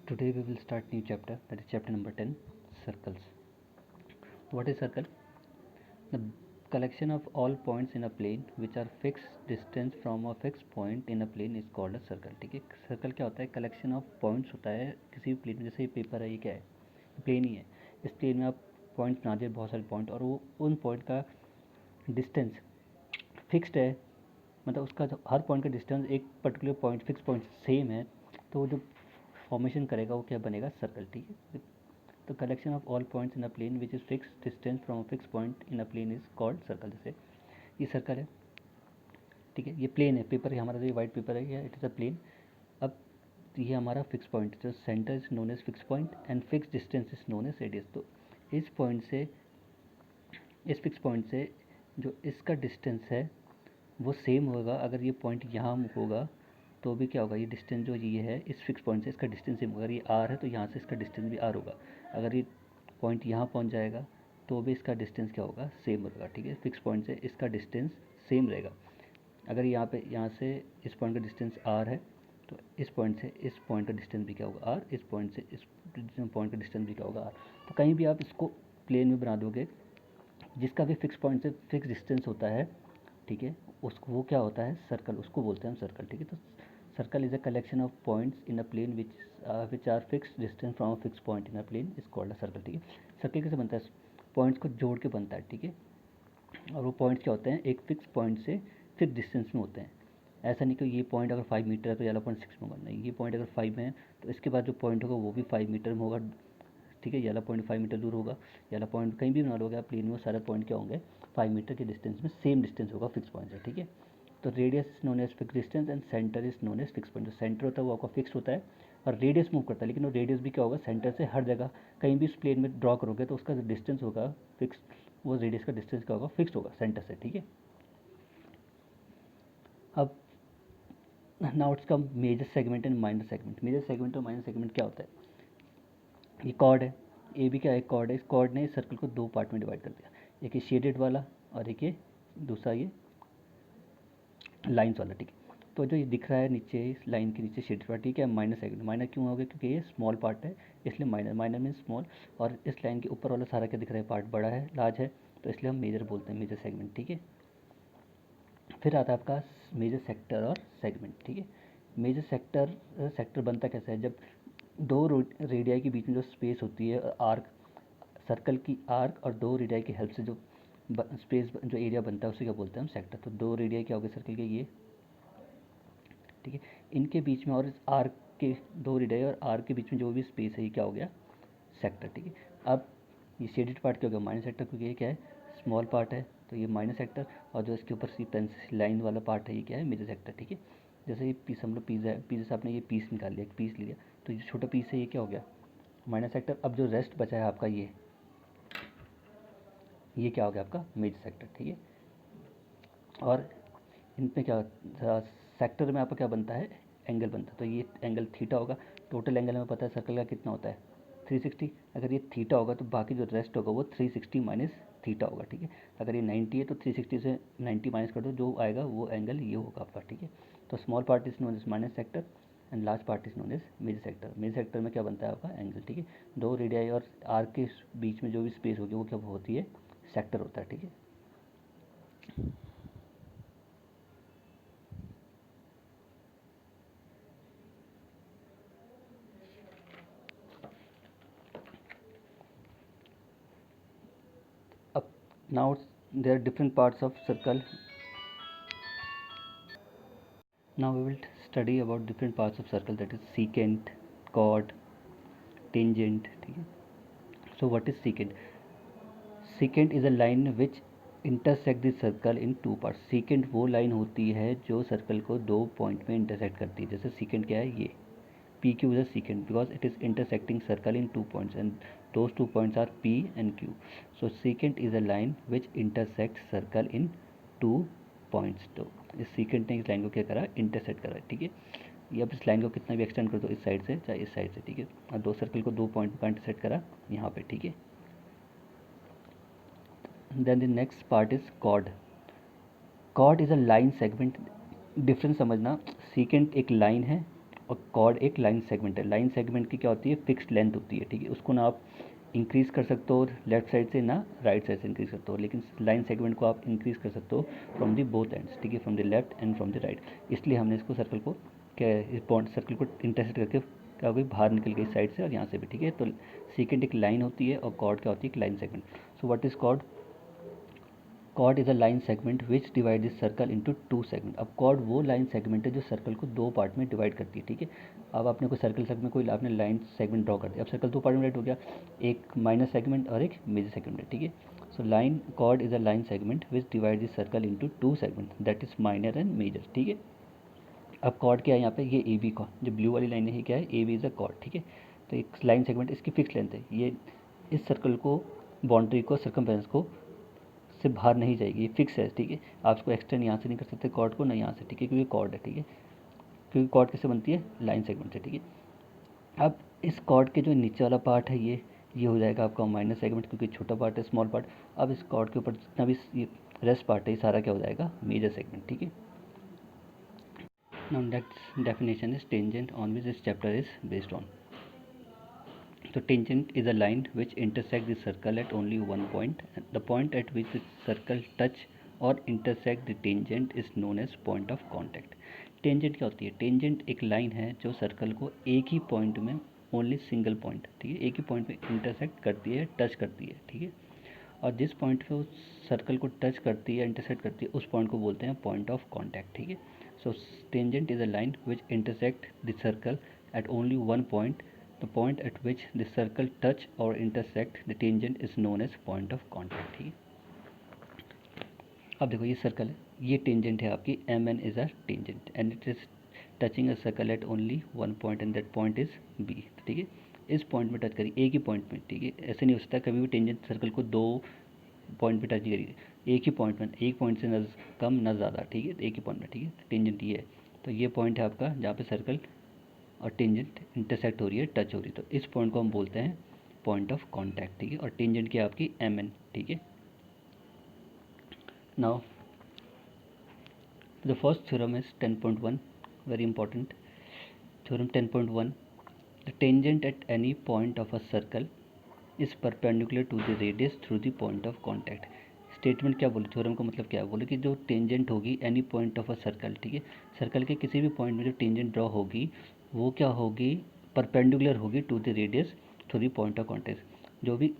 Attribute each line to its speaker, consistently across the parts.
Speaker 1: Today we will start new chapter, that is chapter number 10, circles. What is circle? The collection of all points in a plane which are fixed distance from a fixed point in a plane is called a circle. ठीक है, circle क्या होता है? Collection of points होता है किसी भी plane में. जैसे ये पेपर है, ये क्या है? प्लेन ही है. इस प्लेन में आप पॉइंट्स बना दिए, बहुत सारे पॉइंट, और वो उन पॉइंट का डिस्टेंस फिक्स्ड है. मतलब उसका जो हर पॉइंट का डिस्टेंस एक particular point fix point same है, तो वो जो फॉर्मेशन करेगा वो क्या बनेगा? सर्कल. ठीक है. तो collection of all points in a plane which is fix distance from a fix point in a plane is called circle. जैसे ये सर्कल है, ठीक है, ये प्लेन है, पेपर है हमारा, जो ये वाइट पेपर है, ये इट इज़ अ प्लेन. अब ये हमारा फिक्स पॉइंट, जो centre is known as fix point and fix distance is known as radius. तो इस पॉइंट से, इस फिक्स पॉइंट से जो इसका डिस्टेंस है वो सेम होगा. अगर ये पॉइंट यहाँ होगा तो भी क्या होगा? ये डिस्टेंस जो ये है इस फिक्स पॉइंट से इसका डिस्टेंस सेम होगा. अगर ये आर है तो यहाँ से इसका डिस्टेंस भी आर होगा. अगर ये पॉइंट यहाँ पहुँच जाएगा तो भी इसका डिस्टेंस क्या होगा? सेम होगा. ठीक है, फिक्स पॉइंट से इसका डिस्टेंस सेम रहेगा. अगर यहाँ पे, यहाँ से इस पॉइंट का डिस्टेंस आर है तो इस पॉइंट से इस पॉइंट का डिस्टेंस भी क्या होगा? आर. इस पॉइंट से इस पॉइंट का डिस्टेंस भी क्या होगा? आर. तो कहीं भी आप इसको प्लेन में बना दोगे, जिसका भी फिक्स पॉइंट से फिक्स डिस्टेंस होता है, ठीक है, उसको वो क्या होता है? सर्कल. उसको बोलते हैं हम सर्कल. ठीक है. तो circle is a collection of points in a plane which are fix distance from a fix point in a plane is called a circle. ठीक है. सर्कल कैसे बनता है? पॉइंट्स को जोड़ के बनता है. ठीक है. और वो पॉइंट्स क्या होते हैं? एक फिक्स पॉइंट से फिक्स डिस्टेंस में होते हैं. ऐसा नहीं कि ये पॉइंट अगर 5 मीटर है तो ये वाला पॉइंट 6 में होगा. नहीं, ये पॉइंट अगर 5 में है तो इसके बाद जो पॉइंट होगा वो भी 5 मीटर में होगा. ठीक है, ये वाला पॉइंट 5 मीटर दूर होगा. ये वाला पॉइंट कहीं भी बना लोगे आप प्लेन में, सारे पॉइंट क्या होंगे? 5 मीटर के डिस्टेंस में सेम डिस्टेंस होगा फिक्स पॉइंट से. ठीक है. तो radius is known as fix distance and centre is known as fix point. जो सेंटर होता है वो आपका फिक्स होता है और रेडियस मूव करता है, लेकिन वो रेडियस भी क्या होगा? सेंटर से हर जगह कहीं भी उस प्लेन में ड्रॉ करोगे तो उसका जो डिस्टेंस होगा फिक्स, वो रेडियस का डिस्टेंस क्या होगा? फिक्स होगा सेंटर से. ठीक है. अब now it's come major segment and minor segment. Major segment और माइनर सेगमेंट क्या होता है? ये कॉर्ड है, ए भी क्या है? कॉर्ड है. इस कॉर्ड ने इस सर्कल को दो पार्ट में डिवाइड कर दिया. एक ये शेडेड वाला और एक ये दूसरा ये लाइन्स वाला. ठीक है. तो जो ये दिख रहा है नीचे, इस लाइन के नीचे शेडेड वाला, ठीक है, माइनर सेगमेंट. माइनर क्यों हो गया? क्योंकि ये स्मॉल पार्ट है इसलिए माइनर. Minor mean small. और इस लाइन के ऊपर वाला सारा क्या दिख रहा है? पार्ट बड़ा है, लार्ज है, तो इसलिए हम मेजर बोलते हैं, मेजर सेगमेंट. ठीक है. फिर आता है आपका मेजर सेक्टर और सेगमेंट. ठीक है. मेजर सेक्टर, सेक्टर बनता कैसा है? जब दो रेडियाई के बीच में जो स्पेस होती है, आर्क, सर्कल की आर्क और दो रेडियाई की हेल्प से जो स्पेस, जो एरिया बनता है उसे क्या बोलते हैं हम? सेक्टर. तो दो रेडियाई क्या हो गए सर्कल के? ये. ठीक है. इनके बीच में और इस आर्क के, दो रेडियाई और आर्क के बीच में जो भी स्पेस है ये क्या हो गया? सेक्टर. ठीक है. अब ये शेडेड पार्ट क्या हो गया? माइनर सेक्टर, क्योंकि ये क्या है? स्मॉल पार्ट है, तो ये माइनर सेक्टर. और जो इसके ऊपर सी पेंसिल लाइन वाला पार्ट है ये क्या है? Major sector. ठीक है. जैसे ये पीस, हम लोग पिज़्ज़ा है, पिज़्ज़ा से आपने ये पीस निकाल लिया, एक पीस लिया, तो ये छोटा पीस है, ये क्या हो गया? Minor sector. अब जो रेस्ट बचा है आपका ये क्या हो गया आपका? Major sector. ठीक है. और इनमें क्या, सेक्टर में आपका क्या बनता है? एंगल बनता है. तो ये एंगल थीटा होगा. टोटल एंगल हमें पता है सर्कल का कितना होता है? 360. अगर ये थीटा होगा तो बाकी जो रेस्ट होगा वो 360 माइनस थीटा होगा. ठीक है. अगर ये 90 है तो 360 से 90 माइनस कर दो, जो आएगा वो एंगल ये होगा आपका. ठीक है. तो small part is known as minus sector and large part is known as major sector. Major sector में क्या बनता है आपका? एंगल. ठीक है. दो रेडियाई और आर्क के बीच में जो भी स्पेस होगी वो क्या होती है? सेक्टर होता है. ठीक है. अब now there are different parts of circle. Now we will study about different parts of circle, that is secant, chord, tangent. ठीक है. So what is secant? Secant is a line which intersect the circle in two parts. secant वो line होती है जो circle को दो point में intersect करती है. जैसे secant क्या है? ये PQ is a secant because it is intersecting circle in 2 points and those 2 points are P and Q. So secant is a line which intersects circle in 2 points. तो इस secant ने इस लाइन को क्या करा? इंटरसेक्ट करा. ठीक है. ये अब इस लाइन को कितना भी एक्सटेंड कर दो, इस साइड से चाहे इस साइड से. ठीक है. और दो सर्कल को 2 पॉइंट का इंटरसेक्ट करा यहाँ पे. ठीक है. Then the next part is chord. Chord is a line segment. Difference समझना, secant एक लाइन है और कॉर्ड एक लाइन सेगमेंट है। लाइन सेगमेंट की क्या होती है, फिक्स्ड लेंथ होती है, ठीक है। उसको ना आप इंक्रीज़ कर सकते हो लेफ्ट साइड से, ना राइट साइड से इंक्रीज़ करते हो, लेकिन लाइन सेगमेंट को आप इंक्रीज़ कर सकते हो फ्रॉम दी बोथ एंड्स, ठीक है, from the left and from the right. इसलिए हमने इसको सर्कल को क्या है, इस पॉइंट सर्कल को इंटरसेक्ट करके क्या हो गई, बाहर निकल गई साइड से और यहाँ से भी, ठीक है। तो सेकेंड एक लाइन होती है और कॉर्ड क्या होती है, एक line segment. So what is chord? Chord is a line segment which divide this circle into two segment. अब कॉर्ड वो लाइन सेगमेंट है जो सर्कल को दो पार्ट में डिवाइड करती है, ठीक है। अब आपने कोई सर्कल सेगमेंट, कोई आपने लाइन सेगमेंट ड्रॉ कर दिया, अब सर्कल दो पार्ट में डिवाइड हो गया, एक माइनर सेगमेंट और एक मेजर सेगमेंट है, ठीक है। So line chord is a line segment which divide this circle into two segment, that is minor and major, ठीक है। अब कॉर्ड क्या है यहाँ पे, ये ए बी का जो ब्लू वाली लाइन है, ये क्या है, A B is a chord, ठीक है। तो एक लाइन सेगमेंट, इसकी फिक्स लेंथ है, ये इस सर्कल को, बाउंड्री को, सर्कमफेरेंस को से बाहर नहीं जाएगी, ये फिक्स है, ठीक है। आप इसको एक्सटेंड यहाँ से नहीं कर सकते कॉर्ड को, ना यहाँ से, ठीक है, क्योंकि कॉर्ड है, ठीक है। क्योंकि कॉर्ड किससे बनती है, लाइन सेगमेंट से, ठीक है। अब इस कॉर्ड के जो नीचे वाला पार्ट है, ये हो जाएगा आपका माइनर सेगमेंट, क्योंकि छोटा पार्ट है, स्मॉल पार्ट। अब इस कॉर्ड के ऊपर जितना भी ये रेस्ट पार्ट है, ये सारा क्या हो जाएगा, मेजर सेगमेंट, ठीक है। Now next definition is tangent on which this chapter is based on. So tangent is a line which intersects the circle at only one point. The point at which the circle touch or intersect the tangent is known as point of contact. Tangent क्या होती है, tangent एक line है जो circle को एक ही point में, only single point, ठीक है, एक ही पॉइंट में इंटरसेक्ट करती है, टच करती है, ठीक है। और जिस पॉइंट पे उस सर्कल को टच करती है, इंटरसेक्ट करती है, उस पॉइंट को बोलते हैं पॉइंट ऑफ कॉन्टैक्ट, ठीक है। So tangent is a line which intersect the circle at only one point. The point at which the circle touch और intersect the tangent is known as point of contact, ठीक है। अब देखो ये circle है, ये टेंजेंट है आपकी, M N is a tangent and it is touching a circle at only one point and that point is B, ठीक है। इस पॉइंट में टच करिए, एक ही पॉइंट में, ठीक है। ऐसे नहीं हो सकता कभी भी टेंजेंट सर्कल को दो पॉइंट पे टच करिए, एक ही पॉइंट में, एक पॉइंट से न कम न ज़्यादा, ठीक है, एक ही पॉइंट में, ठीक है। टेंजेंट ये है, तो ये पॉइंट है आपका जहाँ पे सर्कल और टेंजेंट इंटरसेक्ट हो रही है, टच हो रही है, तो इस पॉइंट को हम बोलते हैं पॉइंट ऑफ कॉन्टैक्ट, ठीक है। और टेंजेंट की आपकी एम एन, ठीक है। Now the first theorem is 10.1, very important theorem 10.1। The tangent at any point of a circle is perpendicular to the radius through the point of contact. Statement क्या बोले, theorem का मतलब क्या है, बोले कि जो टेंजेंट होगी any point of a circle, ठीक है, सर्कल के किसी भी पॉइंट में जो टेंजेंट ड्रॉ होगी, वो क्या होगी, परपेंडिकुलर होगी to the radius through the point of contact. जो भी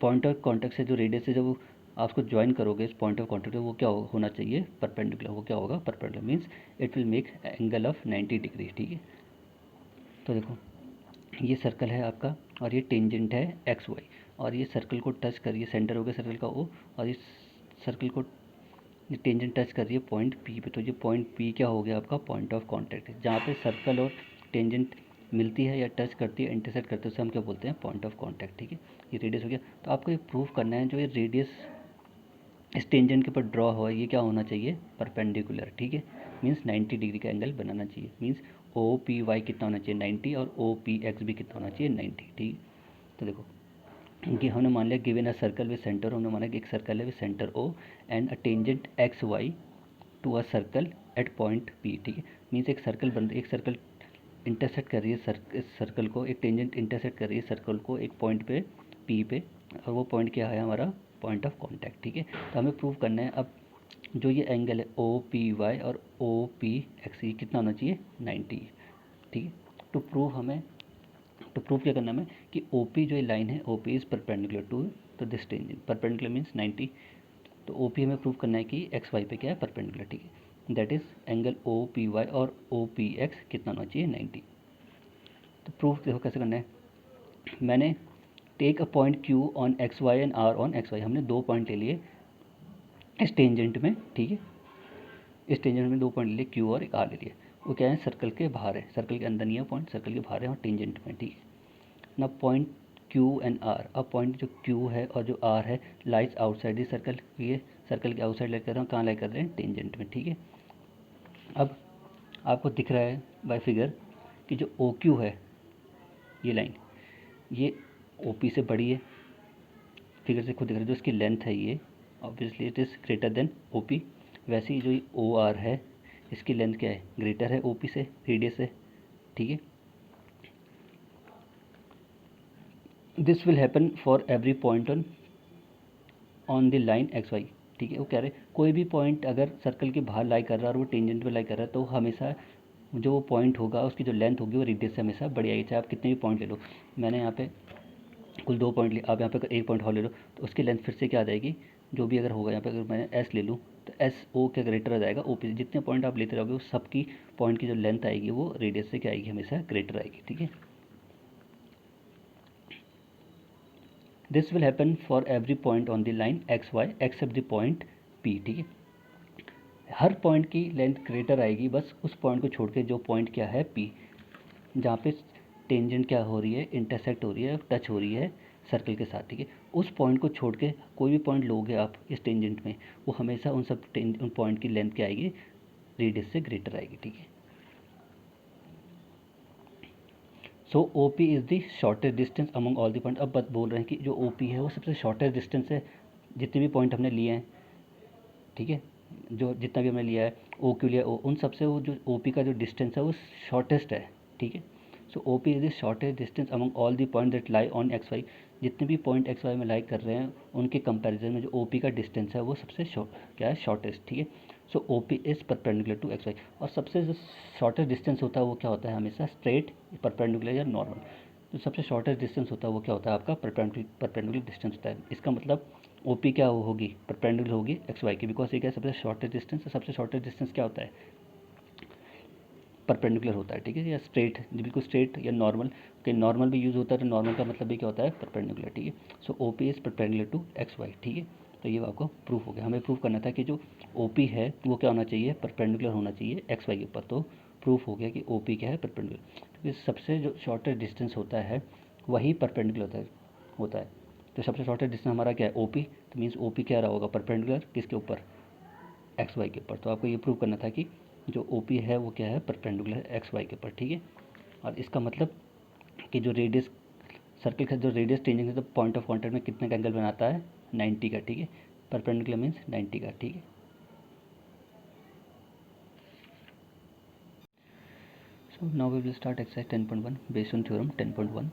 Speaker 1: पॉइंट ऑफ कॉन्टैक्ट से जो रेडियस है, जब आप उसको ज्वाइन करोगे इस पॉइंट ऑफ कॉन्टैक्ट, वो क्या होना चाहिए, परपेंडिकुलर। वो क्या होगा, perpendicular means it will make angle of 90 degree, ठीक है। तो देखो ये सर्कल है आपका और ये टेंजेंट है एक्स वाई, और ये सर्कल को टच करिए, सेंटर हो गया सर्कल का ओ, और इस सर्कल को ये टेंजेंट टच कर रही है पॉइंट पी पे, तो ये पॉइंट पी क्या हो गया आपका, पॉइंट ऑफ कांटेक्ट है। जहाँ पे सर्कल और टेंजेंट मिलती है या टच करती है, इंटरसेक्ट करते हैं, उसे हम क्या बोलते हैं, पॉइंट ऑफ कांटेक्ट, ठीक है। ये रेडियस हो गया, तो आपको ये प्रूव करना है जो ये रेडियस इस टेंजेंट के ऊपर ड्रॉ हुआ है, ये क्या होना चाहिए, परपेंडिकुलर, ठीक है। मीन्स 90 डिग्री का एंगल बनाना चाहिए, मीन्स ओ पी वाई कितना होना चाहिए, 90, और ओ पी एक्स भी कितना होना चाहिए, 90, ठीक है। तो देखो कि हमने मान लिया given a circle with centre, हमने माना कि एक सर्कल है with centre O and a tangent X Y to a circle at point P, ठीक है। मीन्स एक सर्कल इंटरसेक्ट कर रही है इस सर्कल को, एक टेंजेंट इंटरसेक्ट कर रही है सर्कल को एक पॉइंट पे पी पे, और वो पॉइंट क्या है हमारा, पॉइंट ऑफ कांटेक्ट, ठीक है। तो हमें प्रूव करना है अब जो ये एंगल है ओ पी वाई और ओ पी एक्स, ये कितना होना चाहिए, 90, ठीक है। टू प्रूव हमें, तो प्रूव क्या करना है कि ओ पी जो लाइन है, O P is perpendicular to तो दिस टेंजेंट, परपेंडिकुलर मीन्स 90, तो ओ पी हमें प्रूव करना है कि एक्स वाई पे क्या है, परपेंडिकुलर, ठीक है। That is angle O P Y और ओ पी एक्स कितना होना चाहिए, 90। तो प्रूफ देखो कैसे करना है, मैंने take a point Q on X Y and R on X Y, हमने दो पॉइंट ले लिए इस टेंजेंट में, ठीक है। इस टेंजेंट में दो पॉइंट ले लिए, क्यू और एक आर ले लिए, वो क्या है, सर्कल के बाहर है, सर्कल के अंदर नहीं है पॉइंट, सर्कल के बाहर है और टेंजेंट में, ठीक है ना। पॉइंट क्यू एंड आर, अब पॉइंट जो क्यू है और जो आर है लाइज आउटसाइड दी सर्कल, ये सर्कल के आउटसाइड लाई कर रहा हूँ, कहाँ लाई कर रहे हैं, टेंजेंट में, ठीक है। अब आपको दिख रहा है बाय फिगर कि जो ओ क्यू है, ये लाइन, ये ओ पी से बड़ी है, फिगर से खुद दिख रहा है, जो इसकी लेंथ है ये obviously it is greater than O P. वैसे ही जो ओ आर है, इसकी लेंथ क्या है, ग्रेटर है ओ पी से, रेडियस से, ठीक है। This will happen for every point on the line X Y, ठीक है। वो कह रहे कोई भी पॉइंट अगर सर्कल के बाहर लाई कर रहा है और वो टेंजेंट पे लाई कर रहा है तो हमेशा जो वो पॉइंट होगा उसकी जो लेंथ होगी वो रेडियस से हमेशा बड़ी आएगी, चाहे आप कितने भी पॉइंट ले लो। मैंने यहाँ पे कुल 2 पॉइंट लिए, आप यहाँ पे एक पॉइंट और ले लो तो उसकी लेंथ फिर से क्या आ जाएगी, जो भी अगर होगा यहाँ पे अगर मैं एस ले लूँ तो एस ओ क्या ग्रेटर आ जाएगा ओ पी। जितने पॉइंट आप लेते रहोगे वो सबकी पॉइंट की जो लेंथ आएगी वो रेडियस से क्या आएगी, हमेशा ग्रेटर आएगी, ठीक है। This will happen for every point on the line X Y except the point P, ठीक है। हर पॉइंट की लेंथ ग्रेटर आएगी बस उस पॉइंट को छोड़ के जो पॉइंट क्या है पी, जहाँ पे टेंजेंट क्या हो रही है, इंटरसेक्ट हो रही है, टच हो रही है सर्कल के साथ, ठीक है। उस पॉइंट को छोड़ के कोई भी पॉइंट लोगे आप इस टेंजेंट में, वो हमेशा उन पॉइंट की लेंथ क्या आएगी, रेडियस से ग्रेटर आएगी, ठीक है। So O P is the shortest distance among all the point. अब बात बोल रहे हैं कि जो ओ पी है वो सबसे शॉर्टेस्ट डिस्टेंस है जितने भी पॉइंट हमने लिए हैं, ठीक है। जो जितना भी हमने लिया है ओ क्यू लिया ओ, उन सबसे वो जो ओ पी का जो डिस्टेंस है वो शॉर्टेस्ट है, ठीक है। So O P is the shortest distance among all the point that lie on X Y. जितने भी पॉइंट एक्स वाई में लाई कर रहे हैं उनके कंपैरिजन में जो ओ पी का डिस्टेंस है वो सबसे क्या है, शॉर्टेस्ट, ठीक है। So O P is perpendicular to X Y. और सबसे जो शॉर्टेस्ट डिस्टेंस होता है वो क्या होता है, हमेशा स्ट्रेट, परपेंडिकुलर या नॉर्मल। तो सबसे शॉर्टेस्ट डिस्टेंस होता है वो क्या होता है, आपका परपेंडिकुलर डिस्टेंस होता है। इसका मतलब ओ पी क्या होगी, परपेंडिकुलर होगी एक्स वाई की, बिकॉज ये क्या है सबसे शॉर्टेस्ट डिस्टेंस है। सबसे शॉर्टेस्ट डिस्टेंस क्या होता है, परपेंडिकुलर होता है, ठीक है, या स्ट्रेट, बिल्कुल स्ट्रेट या नॉर्मल। कि नॉर्मल भी यूज़ होता है तो नॉर्मल का मतलब भी क्या होता है, परपेंडिकुलर, ठीक है। So O P is perpendicular to X Y, ठीक है। तो ये आपको प्रूफ हो गया। हमें प्रूफ करना था कि जो ओ पी है वो क्या होना चाहिए, परपेंडिकुलर होना चाहिए एक्स वाई के ऊपर। तो प्रूफ हो गया कि ओ पी क्या है, परपेंडिकुलर। क्योंकि सबसे जो शॉर्टेस्ट डिस्टेंस होता है वही परपेंडिकुलर होता है। तो सबसे शॉर्टेस्ट डिस्टेंस हमारा क्या है, ओ पी। तो मीन्स ओ पी क्या रहा होगा, परपेंडिकुलर किसके ऊपर, एक्स वाई के ऊपर। तो आपको ये प्रूव करना था कि जो ओ पी है वो क्या है, परपेंडिकुलर एक्स वाई के ऊपर, ठीक है। और इसका मतलब कि जो रेडियस सर्कल का जो रेडियस चेंजिंग है तो पॉइंट ऑफ कॉन्टैक्ट में कितने का एंगल बनाता है, 90 का, ठीक है। परपेंडिकुलर मीन्स 90 का, ठीक है। So now we will start exercise 10.1 based on theorem 10.1।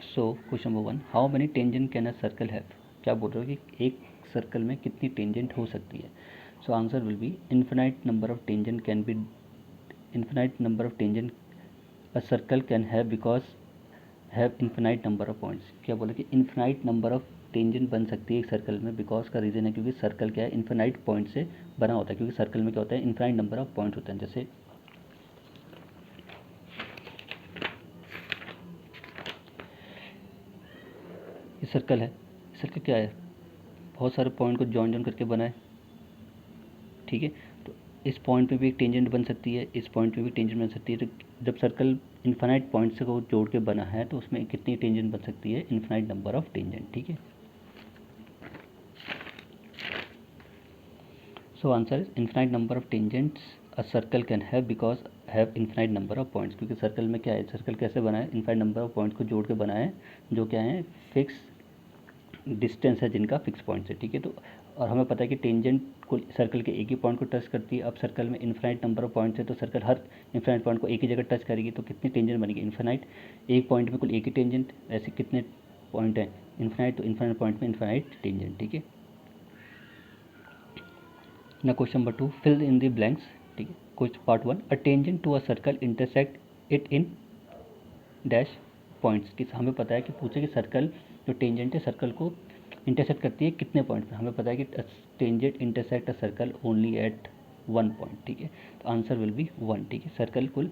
Speaker 1: So question number 1, how many tangent can a circle have. क्या बोल रहे हो कि एक सर्कल में कितनी टेंजेंट हो सकती है। So answer will B infinite number of tangent can be, infinite number of tangent a circle can have because have infinite number of points. क्या बोले कि इन्फिनाइट नंबर ऑफ टेंजेंट बन सकती है एक सर्कल में। बिकॉज का रीज़न है क्योंकि सर्कल क्या है, इन्फिनाइट पॉइंट से बना होता है। क्योंकि सर्कल में क्या होता है, इन्फिनाइट नंबर ऑफ पॉइंट होते हैं। जैसे ये सर्कल है, सर्कल क्या है, बहुत सारे पॉइंट को जॉइन करके बना है, ठीक है। तो इस पॉइंट पे भी एक टेंजेंट बन सकती है, इस पॉइंट पे भी टेंजेंट बन सकती है। तो जब सर्कल इन्फिनाइट पॉइंट से को जोड़ के बना है तो उसमें कितनी टेंजेंट बन सकती है, इन्फिनाइट नंबर ऑफ टेंजेंट, ठीक है। So answer is infinite number of tangents a circle can have because have infinite number of points. क्योंकि सर्कल में क्या है, सर्कल कैसे बना है, इन्फिनाइट नंबर ऑफ पॉइंट्स को जोड़ के बना है, जो क्या है, फिक्स डिस्टेंस है जिनका फिक्स पॉइंट्स है, ठीक है। तो और हमें पता है कि टेंजेंट को सर्कल के एक ही पॉइंट को टच करती है। अब सर्कल में इन्फिनाइट नंबर ऑफ पॉइंट्स है तो सर्कल हर इन्फिनाइट पॉइंट को एक ही जगह टच करेगी। तो कितनी टेंजेंट बनेगी, इन्फिनाइट। एक पॉइंट में कुल एक ही टेंजेंट, ऐसे कितने पॉइंट हैं, इन्फिनाइट। तो इन्फिनाइट पॉइंट में इन्फिनाइट टेंजेंट, ठीक है। ना question number 2, fill in the blanks, ठीक है। Question part 1, a tangent to a circle intersect it in dash points. कि हमें पता है कि पूछे कि सर्कल जो टेंजेंट है सर्कल को इंटरसेक्ट करती है कितने पॉइंट पे। हमें पता है कि tangent intersect a circle only at 1 point, ठीक है। तो आंसर विल बी 1, ठीक है। सर्कल कुल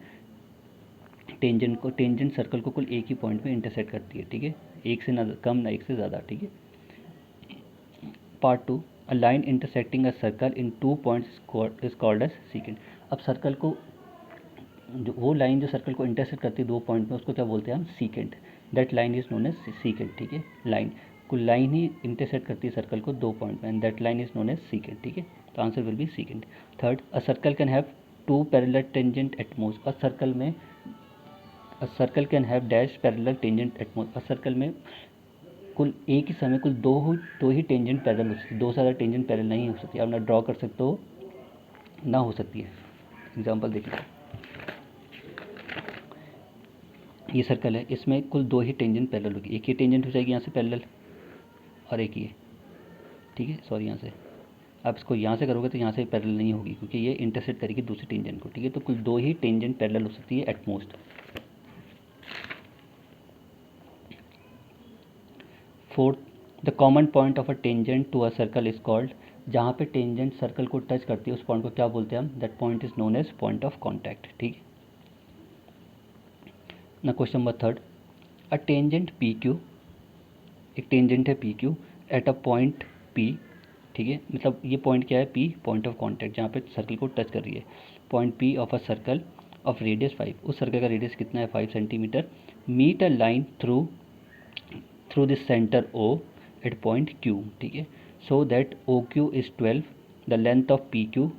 Speaker 1: टेंजेंट सर्कल को कुल एक ही पॉइंट में इंटरसेक्ट करती है, ठीक है। एक से ना कम ना एक से ज़्यादा, ठीक है। Part 2, a line intersecting a circle in 2 points is called as secant. अब सर्कल को जो वो लाइन जो सर्कल को इंटरसेक्ट करती है 2 पॉइंट में उसको क्या बोलते हैं हम, secant. That line is known as secant, ठीक है। लाइन कोई लाइन ही इंटरसेक्ट करती है सर्कल को 2 पॉइंट में, and that line is known as secant, ठीक है। तो answer will be secant. Third, a circle can have 2 parallel tangent at most. A circle में a circle can have dash parallel tangent at most. A circle में कुल एक ही समय कुल दो ही टेंजेंट पैरेलल हो सकती है, 2 से ज़्यादा टेंजेंट पैरेलल नहीं हो सकती। आप ना ड्रॉ कर सकते हो ना हो सकती है। एग्जाम्पल देखिए, ये सर्कल है, इसमें कुल 2 ही टेंजेंट पैरेलल होगी, एक ही टेंजेंट हो जाएगी यहाँ से पैरेलल और एक ये, ठीक है, सॉरी यहाँ से। आप इसको यहाँ से करोगे तो यहाँ से पैरेलल नहीं होगी क्योंकि ये इंटरसेक्ट करेगी दूसरी टेंजेंट को, ठीक है। तो कुल 2 ही टेंजेंट पैरेलल हो सकती है at most. Fourth, the common point of a tangent to a circle is called, जहाँ पे टेंजेंट सर्कल को टच करती है उस पॉइंट को क्या बोलते हैं हम, that point is known as point of contact, ठीक है ना। Question number third, a tangent P Q, एक टेंजेंट है P Q at a point P, ठीक है, मतलब ये पॉइंट क्या है, पी, पॉइंट ऑफ कॉन्टैक्ट जहाँ पे सर्कल को टच कर रही है, point P of a circle of radius 5, उस सर्कल का रेडियस कितना है 5 centimetre, meet a line through this centre O at point Q, ठीक है, so that O Q is 12, the length of P Q,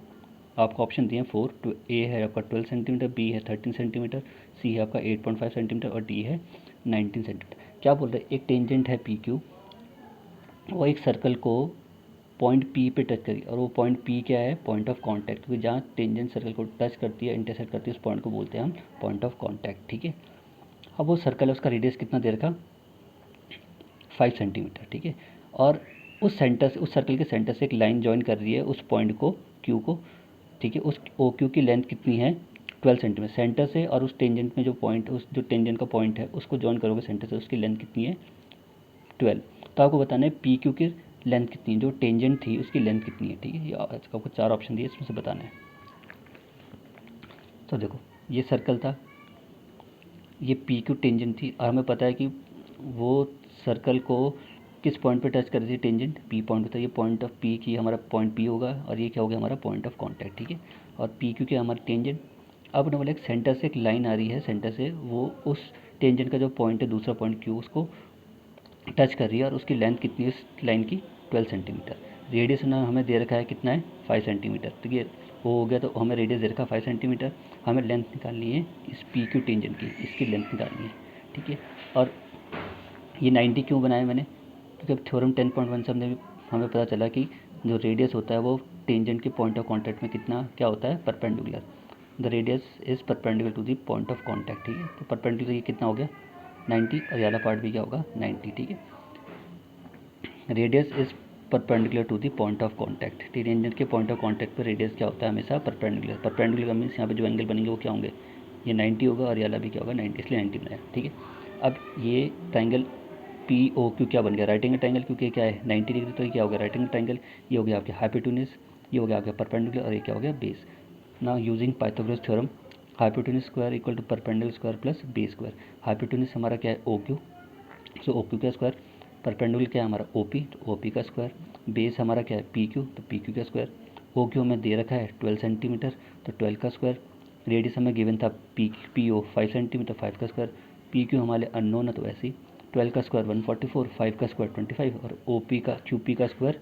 Speaker 1: आपको ऑप्शन दिए 4, तो ए है आपका 12 सेंटीमीटर, बी है 13 सेंटीमीटर, सी है आपका 8.5 सेंटीमीटर और डी है 19 सेंटीमीटर। क्या बोल रहे हैं, एक टेंजेंट है पी क्यू, वो एक सर्कल को पॉइंट पी पे टच करी, और वो पॉइंट पी क्या है, पॉइंट ऑफ कांटेक्ट, क्योंकि जहाँ टेंजेंट सर्कल को टच करती है, इंटरसेक्ट करती है, उस पॉइंट को बोलते हैं हम पॉइंट ऑफ कांटेक्ट, ठीक है। अब वो सर्कल है, उसका रेडियस कितना दे रखा, 5 सेंटीमीटर, ठीक है, और उस सेंटर से, उस सर्कल के सेंटर से एक लाइन ज्वाइन कर रही है उस पॉइंट को, क्यू को, ठीक है। उस ओ क्यू की लेंथ कितनी है 12 सेंटीमीटर, सेंटर से और उस टेंजेंट में जो पॉइंट, उस जो टेंजेंट का पॉइंट है उसको ज्वाइन करोगे सेंटर से, उसकी लेंथ कितनी है 12। तो आपको बताना है पी क्यू की लेंथ कितनी है, जो टेंजेंट थी उसकी लेंथ कितनी है, ठीक है। ये आपको 4 ऑप्शन दिए, इसमें से बताना है। तो देखो ये सर्कल था, ये पी क्यू टेंजेंट थी, और हमें पता है कि वो सर्कल को किस पॉइंट पे टच कर रही थी, टेंजेंट पी पॉइंट पे था। ये पॉइंट ऑफ पी की हमारा पॉइंट पी होगा, और ये क्या हो गया हमारा पॉइंट ऑफ कांटेक्ट, ठीक है। और पी क्यू क्या हमारा टेंजेंट। अब ना बोले एक सेंटर से एक लाइन आ रही है, सेंटर से वो उस टेंजेंट का जो पॉइंट है, दूसरा पॉइंट क्यू, उसको टच कर रही है, और उसकी लेंथ कितनी है उस लाइन की 12 सेंटीमीटर। रेडियस ना हमें दे रखा है कितना है 5 सेंटीमीटर, तो ये वो हो गया, तो हमें रेडियस दे रखा है 5 सेंटीमीटर, हमें लेंथ निकालनी है इस पी क्यू टेंजेंट की, इसकी लेंथ निकालनी है, ठीक है। और ये 90 क्यों बनाया मैंने, क्योंकि अब थ्योरम 10.1 से हमें पता चला कि जो रेडियस होता है वो टेंजेंट के पॉइंट ऑफ कॉन्टैक्ट में कितना क्या होता है, perpendicular, the radius is perpendicular to the point of contact, ठीक है। तो परपेंडिकुलर ये कितना हो गया 90, और ये वाला पार्ट भी क्या होगा 90, ठीक है। Radius is perpendicular to the point of contact, tangent के पॉइंट ऑफ कॉन्टैक्ट पर रेडियस क्या होता है हमेशा परपेंडिकुलर। परपेंडिकुलर मीन्स यहाँ पे जो एंगल बनेंगे वो क्या होंगे, ये 90 होगा, और ये वाला भी क्या होगा 90, इसलिए 90 बनाया, ठीक है। अब ये ट्राइंगल पी ओ क्यू क्या बन गया, राइट एंगल ट्राइंगल, क्योंकि क्या है 90 डिग्री, तो ये क्या हो गया राइट एंगल ट्राइंगल। ये हो गया आपके हाइपोटेन्यूज, ये हो गया आपका परपेंडिकुलर, और ये क्या हो गया base. Now using Pythagoras theorem, hypotenuse square equal to perpendicular square plus base square. Hypotenuse हमारा क्या है O Q, so O Q का स्क्वायर, परपेंडिकुलर क्या है हमारा ओ पी, तो ओ पी का स्क्वायर, बेस हमारा क्या है पी क्यू, तो पी क्यू का स्क्वायर। ओ क्यू हमें दे रखा है 12 सेंटीमीटर, तो 12 का स्क्वायर। रेडियस हमें गिवन था पी ओ 5 सेंटीमीटर, 5 का स्क्वायर। पी क्यू हमारे अननोन है, तो ऐसे ही 12 का स्क्वायर 144, 5 का स्क्वायर 25, और ओ पी का क्यू पी का स्क्वायर,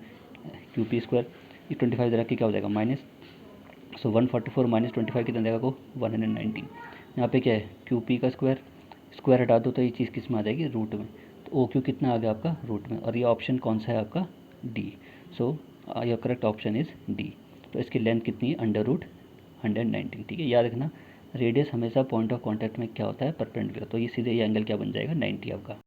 Speaker 1: क्यू पी स्क्वायर, ये 25 दे रख के क्या हो जाएगा माइनस, सो 144 माइनस 25 कितना देगा को 119। यहाँ पे क्या है क्यू पी का स्क्वायर, स्क्वायर हटा दो तो ये चीज़ किस में आ जाएगी रूट में, तो ओ क्यू कितना आ गया आपका रूट में, और ये ऑप्शन कौन सा है आपका D. So your correct option is D. तो इसकी लेंथ कितनी है अंडर रूट 119, ठीक है। याद रखना रेडियस हमेशा पॉइंट ऑफ कॉन्टैक्ट में क्या होता है परपेंडिकुलर, तो ये सीधे ये एंगल क्या बन जाएगा 90 आपका।